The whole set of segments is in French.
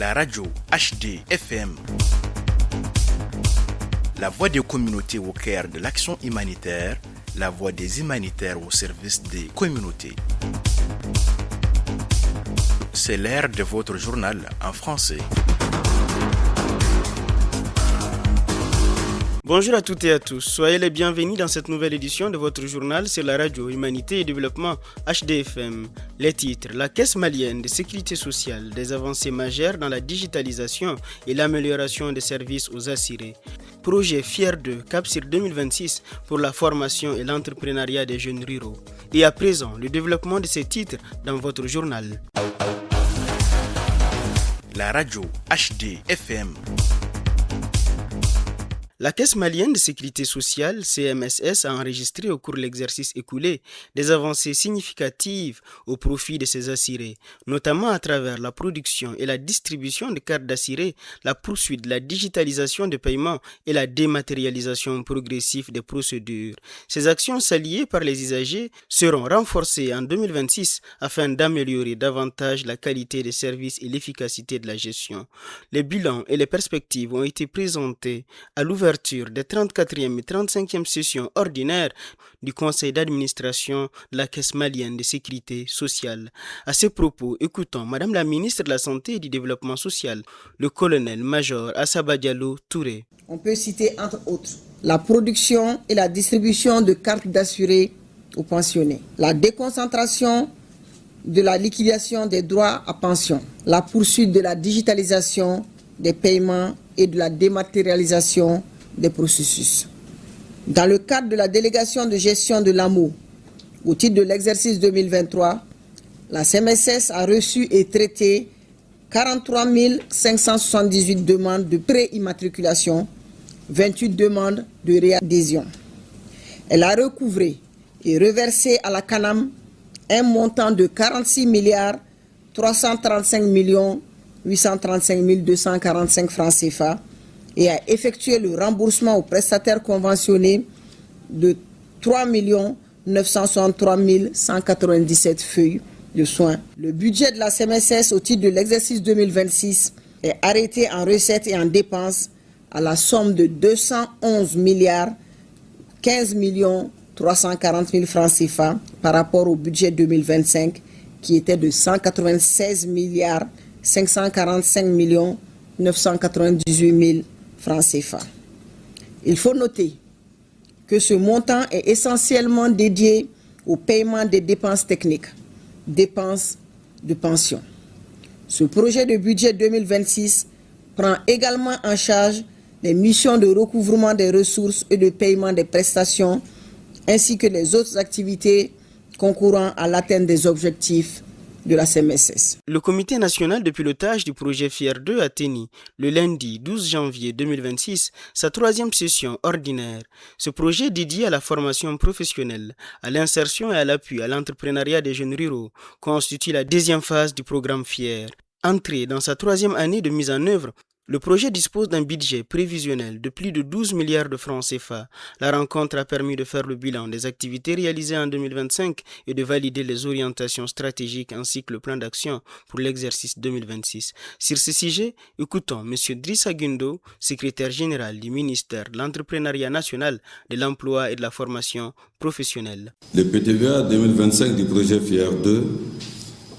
La radio HD FM. La voix des communautés au cœur de l'action humanitaire, la voix des humanitaires au service des communautés. C'est l'heure de votre journal en français. Bonjour à toutes et à tous, soyez les bienvenus dans cette nouvelle édition de votre journal sur la radio Humanité et Développement HDFM. Les titres: la Caisse malienne de sécurité sociale, des avancées majeures dans la digitalisation et l'amélioration des services aux assurés. Projet Fier 2, Cap sur 2026 pour la formation et l'entrepreneuriat des jeunes ruraux. Et à présent, le développement de ces titres dans votre journal. La radio HDFM. La Caisse malienne de sécurité sociale, CMSS, a enregistré au cours de l'exercice écoulé des avancées significatives au profit de ses assurés, notamment à travers la production et la distribution de cartes d'assurés, la poursuite de la digitalisation des paiements et la dématérialisation progressive des procédures. Ces actions saluées par les usagers seront renforcées en 2026 afin d'améliorer davantage la qualité des services et l'efficacité de la gestion. Les bilans et les perspectives ont été présentés à l'ouverture des 34e et 35e sessions ordinaires du conseil d'administration de la Caisse malienne de sécurité sociale. À ce propos, écoutons Madame la ministre de la Santé et du Développement social, le colonel-major Assaba Diallo Touré. On peut citer entre autres la production et la distribution de cartes d'assurés aux pensionnés, la déconcentration de la liquidation des droits à pension, la poursuite de la digitalisation des paiements et de la dématérialisation des processus. Dans le cadre de la délégation de gestion de l'AMO, au titre de l'exercice 2023, la CMSS a reçu et traité 43 578 demandes de pré-immatriculation, 28 demandes de réadhésion. Elle a recouvré et reversé à la CANAM un montant de 46 335 835 245 francs CFA et a effectué le remboursement aux prestataires conventionnés de 3 963 197 feuilles de soins. Le budget de la CMSS au titre de l'exercice 2026 est arrêté en recettes et en dépenses à la somme de 211 15 340 000 francs CFA par rapport au budget 2025 qui était de 196 545 998 000 francs CFA. Il faut noter que ce montant est essentiellement dédié au paiement des dépenses techniques, dépenses de pension. Ce projet de budget 2026 prend également en charge les missions de recouvrement des ressources et de paiement des prestations, ainsi que les autres activités concourant à l'atteinte des objectifs de la CMSS. Le comité national de pilotage du projet FIER 2 a tenu le lundi 12 janvier 2026 sa 3e session ordinaire. Ce projet dédié à la formation professionnelle, à l'insertion et à l'appui à l'entrepreneuriat des jeunes ruraux constitue la 2e phase du programme FIER. Entré dans sa 3e année de mise en œuvre, le projet dispose d'un budget prévisionnel de plus de 12 milliards de francs CFA. La rencontre a permis de faire le bilan des activités réalisées en 2025 et de valider les orientations stratégiques ainsi que le plan d'action pour l'exercice 2026. Sur ce sujet, écoutons M. Drissa Gundo, secrétaire général du ministère de l'Entrepreneuriat national, de l'emploi et de la formation professionnelle. Le PTVA 2025 du projet FIER 2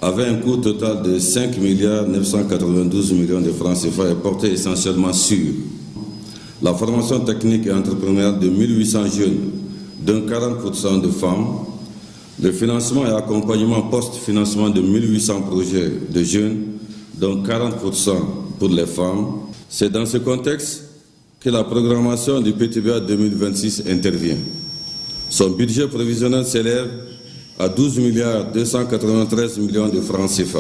avait un coût total de 5 992 millions de francs CFA et portait essentiellement sur la formation technique et entrepreneuriale de 1800 jeunes, dont 40% de femmes, le financement et accompagnement post-financement de 1800 projets de jeunes, dont 40% pour les femmes. C'est dans ce contexte que la programmation du PTVA 2026 intervient. Son budget prévisionnel s'élève à 12 293 millions de francs CFA.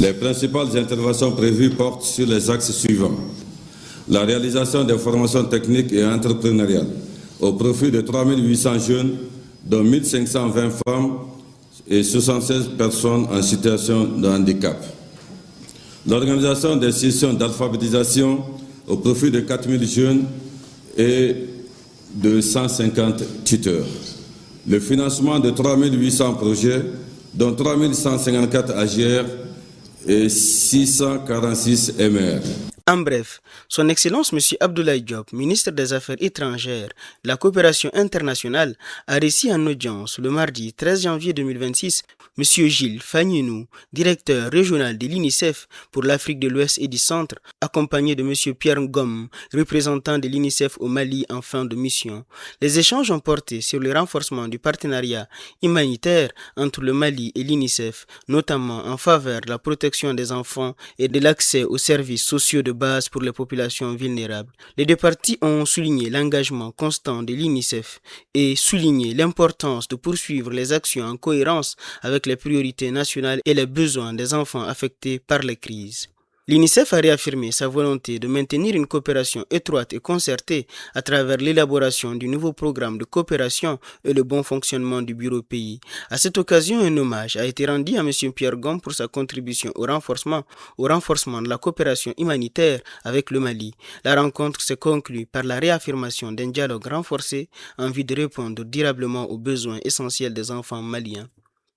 Les principales interventions prévues portent sur les axes suivants. La réalisation des formations techniques et entrepreneuriales au profit de 3800 jeunes, dont 1520 femmes et 76 personnes en situation de handicap. L'organisation des sessions d'alphabétisation au profit de 4000 jeunes et de 150 tuteurs. Le financement de 3800 projets, dont 3154 AGR et 646 MR. En bref, son Excellence M. Abdoulaye Diop, ministre des Affaires étrangères, de la coopération internationale, a reçu en audience le mardi 13 janvier 2026 M. Gilles Fagninou, directeur régional de l'UNICEF pour l'Afrique de l'Ouest et du Centre, accompagné de M. Pierre Ngom, représentant de l'UNICEF au Mali en fin de mission. Les échanges ont porté sur le renforcement du partenariat humanitaire entre le Mali et l'UNICEF, notamment en faveur de la protection des enfants et de l'accès aux services sociaux de base pour les populations vulnérables. Les deux parties ont souligné l'engagement constant de l'UNICEF et souligné l'importance de poursuivre les actions en cohérence avec les priorités nationales et les besoins des enfants affectés par les crises. L'UNICEF a réaffirmé sa volonté de maintenir une coopération étroite et concertée à travers l'élaboration du nouveau programme de coopération et le bon fonctionnement du bureau pays. À cette occasion, un hommage a été rendu à M. Pierre Ngom pour sa contribution au renforcement de la coopération humanitaire avec le Mali. La rencontre s'est conclue par la réaffirmation d'un dialogue renforcé en vue de répondre durablement aux besoins essentiels des enfants maliens.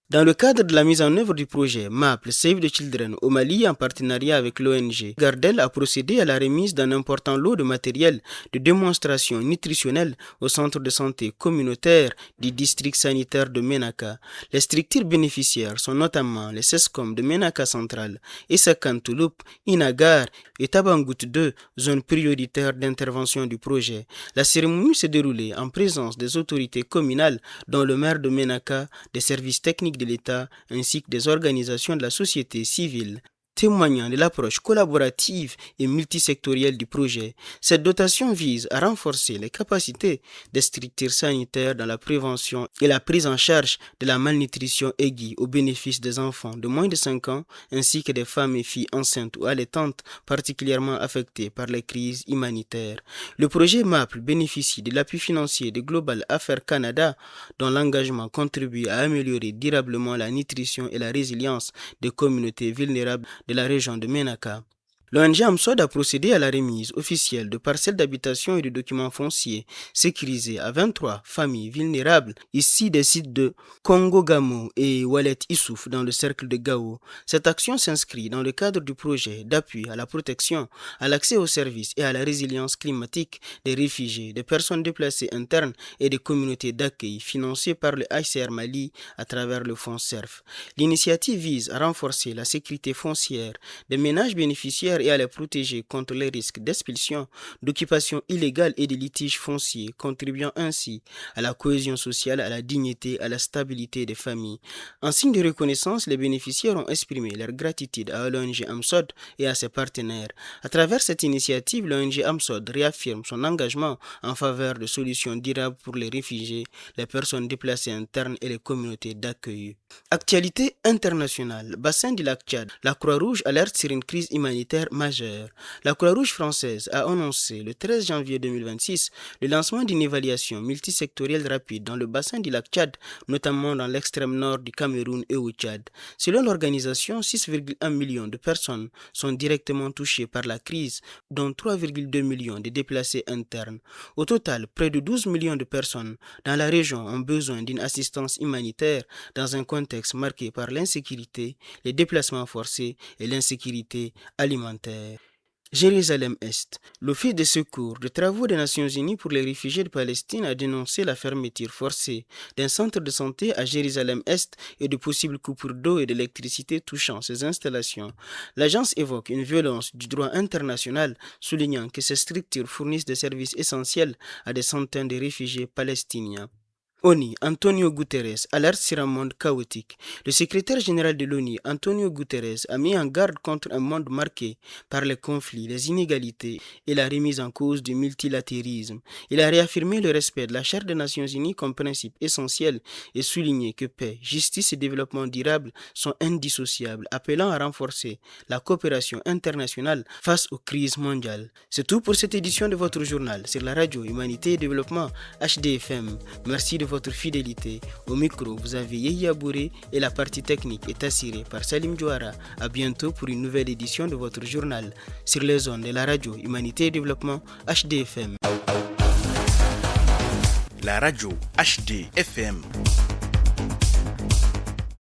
Dans le cadre de la mise en œuvre du projet MAPL Save the Children au Mali en partenariat avec l'ONG, Gardel a procédé à la remise d'un important lot de matériel de démonstration nutritionnelle au centre de santé communautaire du district sanitaire de Ménaka. Les structures bénéficiaires sont notamment les SESCOM de Ménaka Central, Essakan Touloup, Inagar et Tabangout 2, zone prioritaire d'intervention du projet. La cérémonie s'est déroulée en présence des autorités communales, dont le maire de Ménaka, des services techniques de l'État ainsi que des organisations de la société civile, témoignant de l'approche collaborative et multisectorielle du projet. Cette dotation vise à renforcer les capacités des structures sanitaires dans la prévention et la prise en charge de la malnutrition aiguë au bénéfice des enfants de moins de 5 ans ainsi que des femmes et filles enceintes ou allaitantes particulièrement affectées par les crises humanitaires. Le projet MAPL bénéficie de l'appui financier de Global Affairs Canada, dont l'engagement contribue à améliorer durablement la nutrition et la résilience des communautés vulnérables de la région de Ménaka. L'ONG AMSOD a procédé à la remise officielle de parcelles d'habitation et de documents fonciers sécurisés à 23 familles vulnérables, ici des sites de Congo-Gamo et Walet-Issouf dans le cercle de Gao. Cette action s'inscrit dans le cadre du projet d'appui à la protection, à l'accès aux services et à la résilience climatique des réfugiés, des personnes déplacées internes et des communautés d'accueil financées par le HCR Mali à travers le fonds CERF. L'initiative vise à renforcer la sécurité foncière des ménages bénéficiaires et à les protéger contre les risques d'expulsion, d'occupation illégale et de litiges fonciers, contribuant ainsi à la cohésion sociale, à la dignité, à la stabilité des familles. En signe de reconnaissance, les bénéficiaires ont exprimé leur gratitude à l'ONG AMSOD et à ses partenaires. À travers cette initiative, l'ONG AMSOD réaffirme son engagement en faveur de solutions durables pour les réfugiés, les personnes déplacées internes et les communautés d'accueil. Actualité internationale. Bassin du lac Tchad. La Croix-Rouge alerte sur une crise humanitaire majeure. La Croix-Rouge française a annoncé le 13 janvier 2026 le lancement d'une évaluation multisectorielle rapide dans le bassin du lac Tchad, notamment dans l'extrême nord du Cameroun et au Tchad. Selon l'organisation, 6,1 millions de personnes sont directement touchées par la crise, dont 3,2 millions de déplacés internes. Au total, près de 12 millions de personnes dans la région ont besoin d'une assistance humanitaire dans un contexte marqué par l'insécurité, les déplacements forcés et l'insécurité alimentaire. Jérusalem-Est. L'Office de secours de travaux des Nations Unies pour les réfugiés de Palestine a dénoncé la fermeture forcée d'un centre de santé à Jérusalem-Est et de possibles coupures d'eau et d'électricité touchant ces installations. L'agence évoque une violence du droit international, soulignant que ces structures fournissent des services essentiels à des centaines de réfugiés palestiniens. ONU, Antonio Guterres, alerte sur un monde chaotique. Le secrétaire général de l'ONU, Antonio Guterres, a mis en garde contre un monde marqué par les conflits, les inégalités et la remise en cause du multilatérisme. Il a réaffirmé le respect de la Charte des Nations Unies comme principe essentiel et souligné que paix, justice et développement durable sont indissociables, appelant à renforcer la coopération internationale face aux crises mondiales. C'est tout pour cette édition de votre journal sur la radio Humanité et Développement HDFM. Merci de votre fidélité. Au micro, vous avez Yehia Bouré et la partie technique est assurée par Salim Djouara. À bientôt pour une nouvelle édition de votre journal sur les ondes de la radio Humanité et Développement HDFM. La radio HDFM.